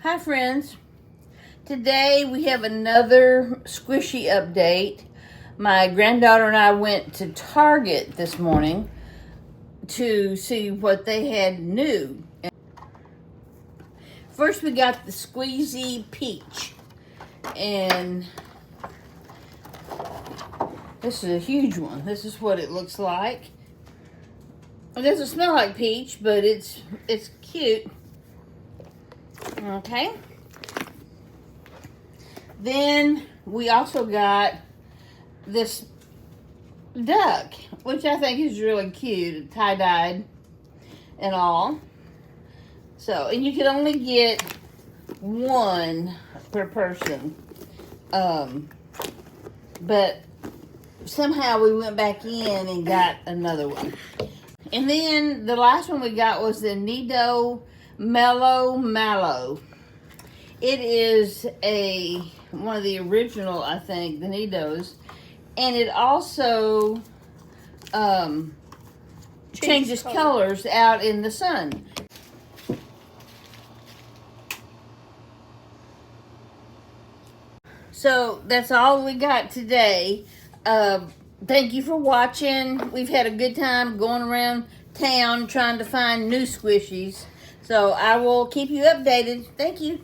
Hi friends, today we have another squishy update. My granddaughter and I went to Target this morning to see what they had new. First we got the squeezy peach, and this is a huge one. This is what it looks like. It doesn't smell like peach, but it's cute. Okay. Then we also got this duck, which I think is really cute, tie-dyed and all. So, and you can only get one per person. But somehow we went back in and got another one. And then the last one we got was the Nido Mellow Mallow. It is one of the original, I think, the Nidos. And it also changes colors out in the sun. So that's all we got today. Thank you for watching. We've had a good time going around town trying to find new squishies. So I will keep you updated. Thank you.